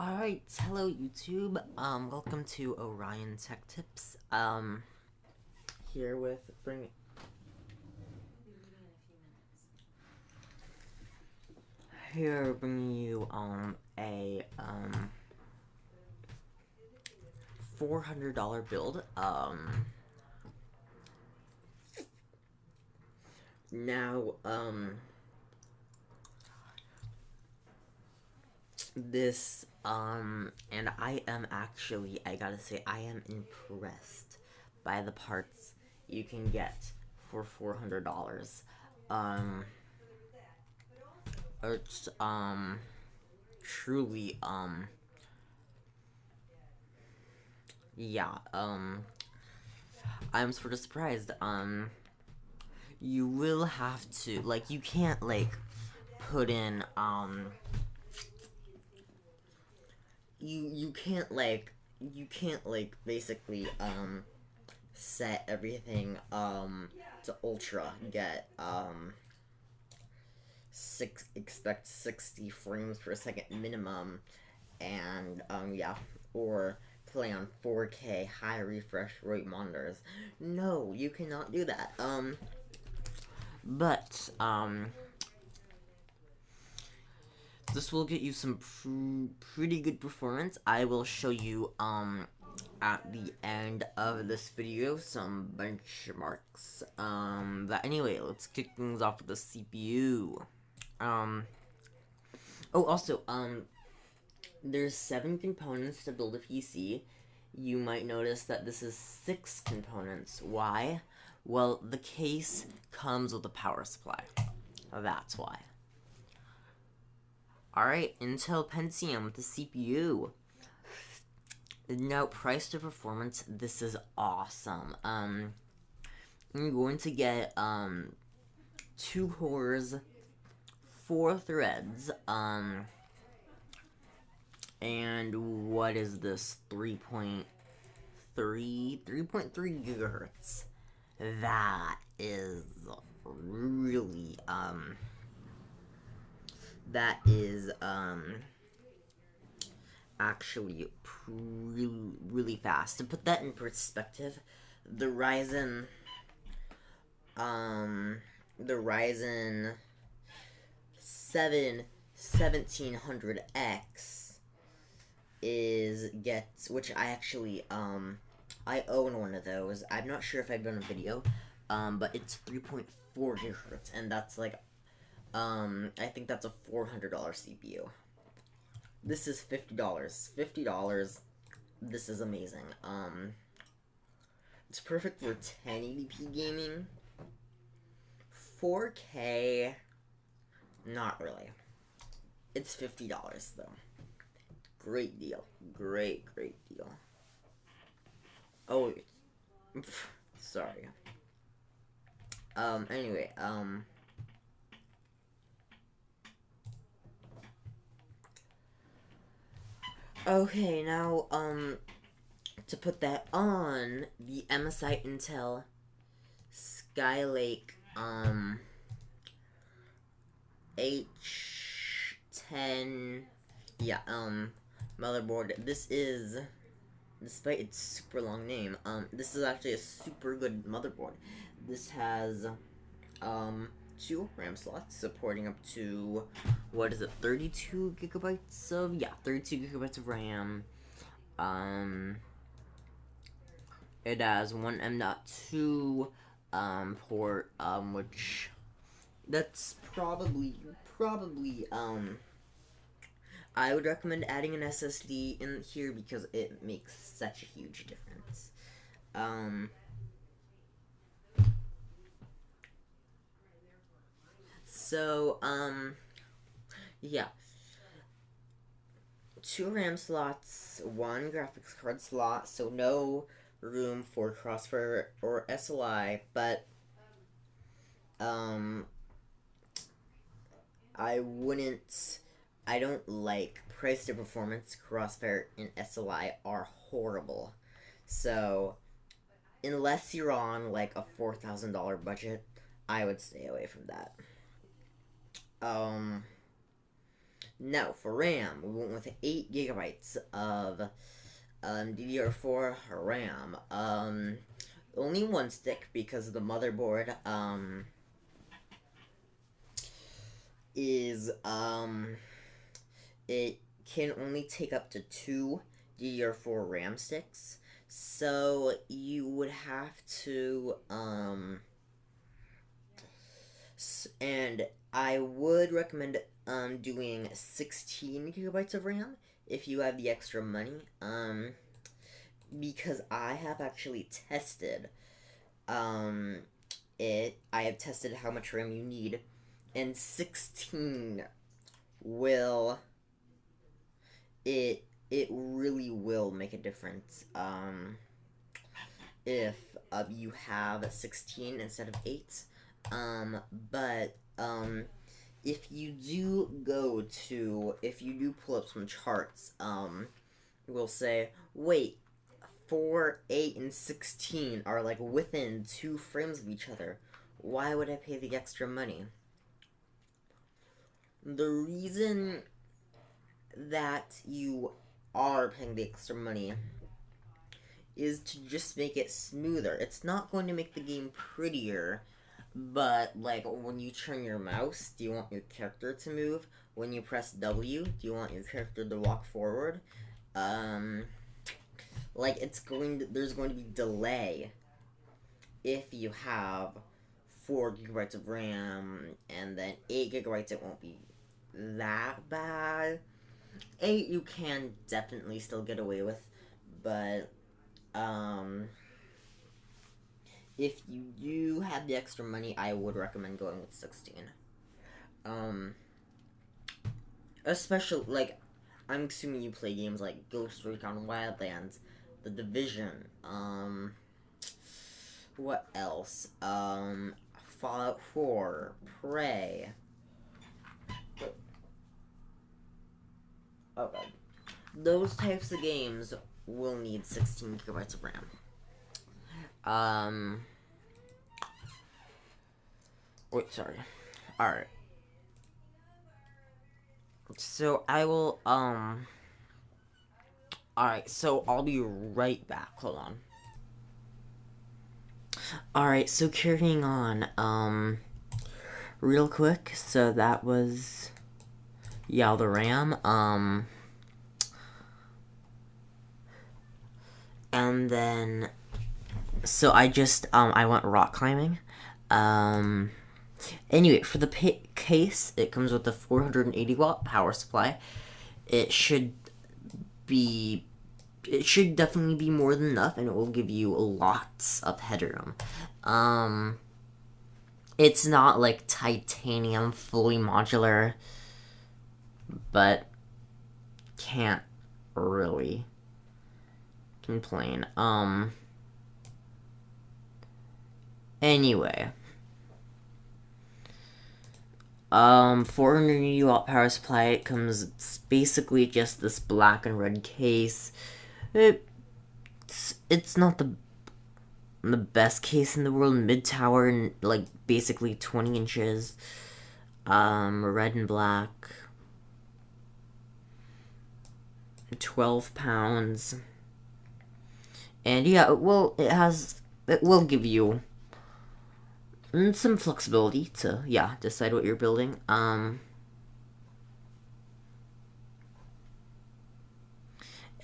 Alright, hello YouTube. Welcome to Orion Tech Tips. Here with bringing you a $400 build. Now this and I gotta say, I am impressed by the parts you can get for $400. It's truly yeah, I'm sort of surprised. You will have to, like, you can't, like, put in, you can't, like, basically, set everything, to ultra, get, expect 60 frames per second minimum, and, yeah, or play on 4K high refresh rate monitors. No, you cannot do that. But, this will get you some pretty good performance. I will show you, at the end of this video, some benchmarks. But anyway, let's kick things off with the CPU. Oh, also, there's 7 components to build a PC. You might notice that this is 6 components. Why? Well, the case comes with a power supply. That's why. Alright, Intel Pentium with the CPU. Now, price to performance, this is awesome. You're going to get, 2 cores, 4 threads, and what is this, 3.3 gigahertz. That is really, actually really fast. To put that in perspective, the Ryzen 7 1700X which I actually, I own one of those. I'm not sure if I've done a video, but it's 3.4 gigahertz, and that's like, I think that's a $400 CPU. This is $50. $50. This is amazing. It's perfect for 1080p gaming. 4K, not really. It's $50 though. Great deal. Great deal. Oh, sorry. Anyway, okay, now, to put that on, the MSI Intel Skylake, H10, yeah, motherboard. This is, despite its super long name, this is actually a super good motherboard. This has, 2 RAM slots supporting up to, what is it, 32 gigabytes of, yeah, 32 gigabytes of RAM. It has one M.2 port, which that's probably I would recommend adding an SSD in here because it makes such a huge difference. So, yeah. 2 RAM slots, 1 graphics card slot, so no room for Crossfire or SLI, but, I don't like price to performance. Crossfire and SLI are horrible. So, unless you're on, like, a $4,000 budget, I would stay away from that. Now, for RAM, we went with 8 gigabytes of DDR4 RAM. Only one stick because the motherboard is it can only take up to 2 DDR4 RAM sticks. So you would have to and I would recommend doing 16 gigabytes of RAM if you have the extra money. Because I have actually tested it. I have tested how much RAM you need, and 16 will it really will make a difference. If you have 16 instead of 8. But if you do pull up some charts, we'll say, wait, 4, 8, and 16 are like within 2 frames of each other. Why would I pay the extra money? The reason that you are paying the extra money is to just make it smoother. It's not going to make the game prettier, but like when you turn your mouse, do you want your character to move? When you press W, do you want your character to walk forward? Like there's going to be delay if you have 4 gigabytes of RAM and then 8 gigabytes. It won't be that bad. 8 you can definitely still get away with, but if you do have the extra money, I would recommend going with 16. Especially, like, I'm assuming you play games like Ghost Recon Wildlands, The Division, what else? Fallout 4, Prey. Oh god. Those types of games will need 16 gigabytes of RAM. Wait, sorry. Alright. So I will, alright, so I'll be right back. Hold on. Alright, so carrying on, real quick, so that was, yeah, the RAM, and then, so I went rock climbing, anyway, for the case, it comes with a 480 watt power supply. It should definitely be more than enough, and it will give you lots of headroom. It's not like titanium, fully modular, but can't really complain. Anyway. 480 watt power supply. It comes, it's basically just this black and red case. It's not the best case in the world. Mid tower and like basically 20 inches. Red and black. 12 pounds. And yeah, it will give you some flexibility to, yeah, decide what you're building.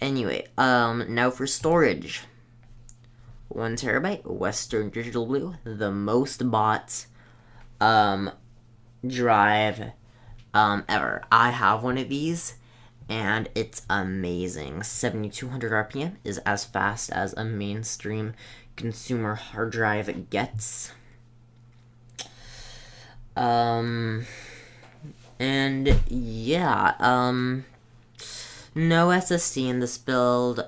Anyway, now for storage. 1 terabyte, Western Digital Blue, the most bought, drive, ever. I have one of these, and it's amazing. 7200 RPM is as fast as a mainstream consumer hard drive gets. And yeah, no SSD in this build.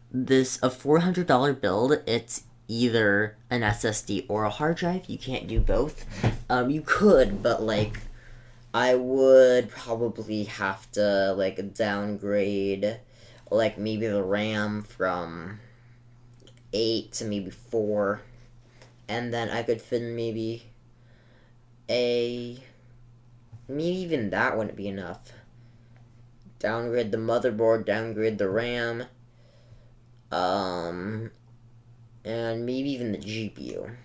This a $400 build. It's either an SSD or a hard drive. You can't do both. You could, but like, I would probably have to like downgrade, like maybe the RAM from 8 to maybe 4. And then I could fit in maybe a maybe even that wouldn't be enough. Downgrade the motherboard, downgrade the RAM, and maybe even the GPU.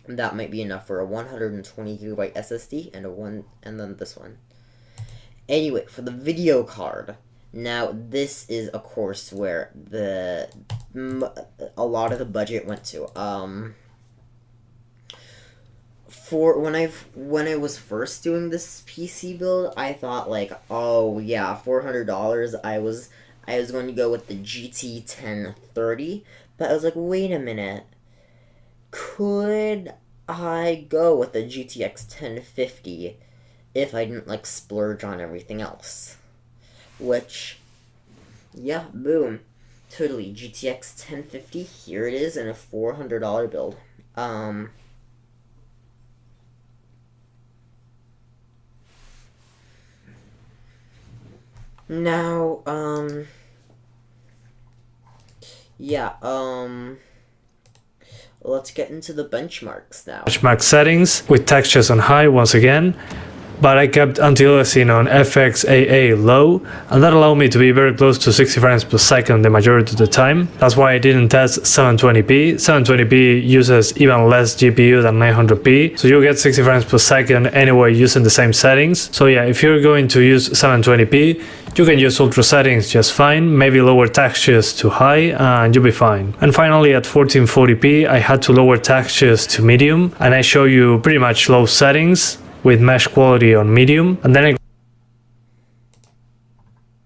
That might be enough for a 120 gigabyte SSD and then this one. Anyway, for the video card, now this is of course where a lot of the budget went to. For when I was first doing this PC build, I thought like, oh yeah, $400. I was going to go with the GT 1030, but I was like, wait a minute, could I go with the GTX 1050 if I didn't like splurge on everything else? Which, yeah, boom, totally, GTX 1050. Here it is in a $400 build. Now, yeah, let's get into the benchmarks now. Benchmark settings with textures on high once again, but I kept anti-aliasing on FXAA low, and that allowed me to be very close to 60 frames per second the majority of the time. That's why I didn't test 720p. 720p uses even less GPU than 900p, so you'll get 60 frames per second anyway using the same settings. So yeah, if you're going to use 720p, you can use ultra settings just fine, maybe lower textures to high, and you'll be fine. And finally at 1440p, I had to lower textures to medium, and I show you pretty much low settings with mesh quality on medium, and then I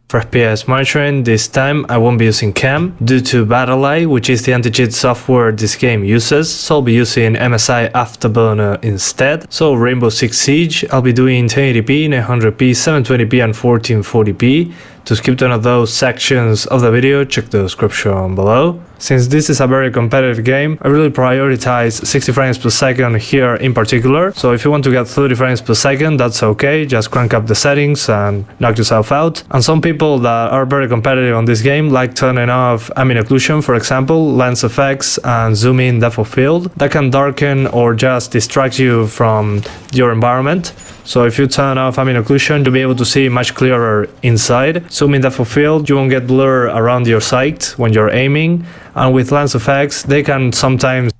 for FPS monitoring. This time I won't be using cam due to BattlEye, which is the anti-cheat software this game uses, so I'll be using MSI Afterburner instead. So Rainbow Six Siege, I'll be doing 1080p, 900p, 720p and 1440p. To skip one of those sections of the video, check the description below. Since this is a very competitive game, I really prioritize 60 frames per second here in particular. So if you want to get 30 frames per second, that's okay, just crank up the settings and knock yourself out. And some people that are very competitive on this game like turning off ambient occlusion, for example, lens effects and zoom in depth of field. That can darken or just distract you from your environment. So if you turn off ambient occlusion, you'll be able to see much clearer inside. Zoom in depth of field, you won't get blur around your sight when you're aiming. And with lens effects, they can sometimes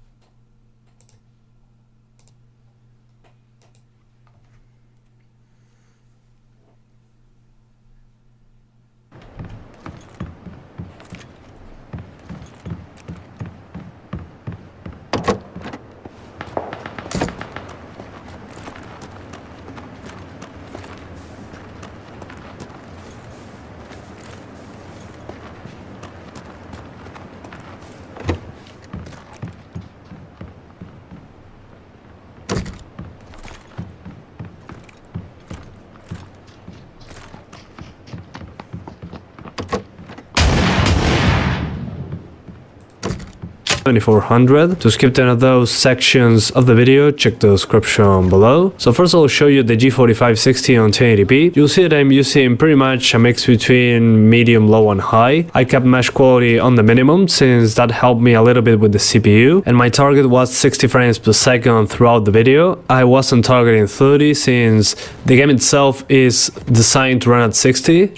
$2400. To skip any of those sections of the video, check the description below. So first I'll show you the G4560 on 1080p. You'll see that I'm using pretty much a mix between medium, low and high. I kept mesh quality on the minimum since that helped me a little bit with the CPU, and my target was 60 frames per second throughout the video. I wasn't targeting 30 since the game itself is designed to run at 60.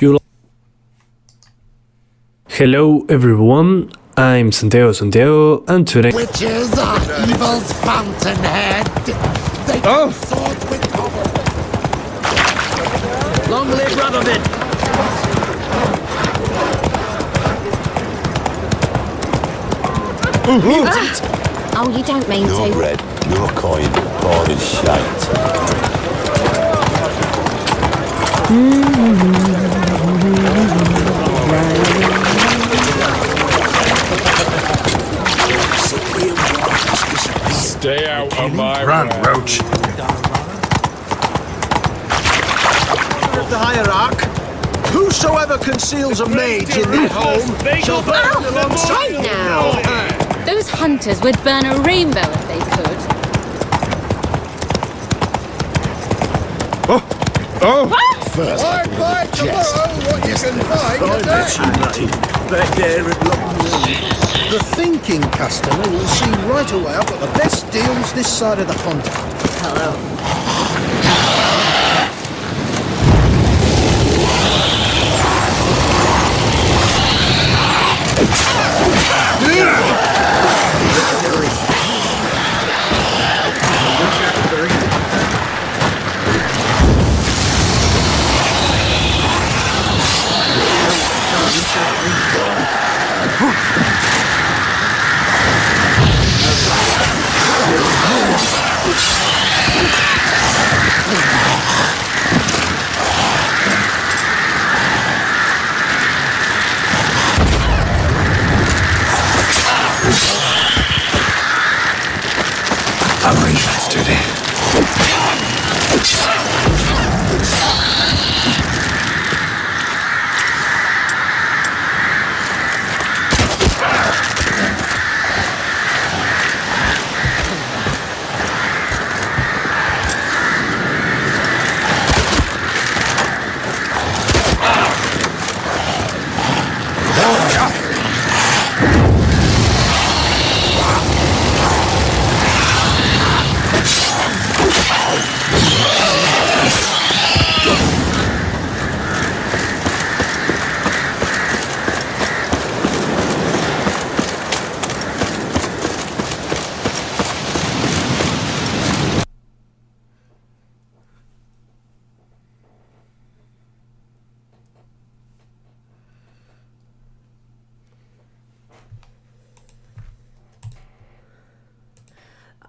Hello everyone, I'm Santiago, and today witches are evil's fountainhead. They sword with power. Long live Radovid! Oh, you don't mean No to. bread, no coin, all is shite. Stay out of my Run, way. Roach. The hierarch. Whosoever conceals a mage in their home shall burn alongside. Hey now! Those hunters would burn a rainbow if they could. First, Buy tomorrow what you can find. The thinking customer will see right away I've got the best deals this side of the pond. Hello.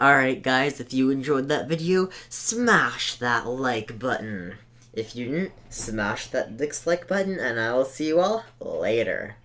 Alright guys, if you enjoyed that video, smash that like button. If you didn't, smash that dislike button, and I will see you all later.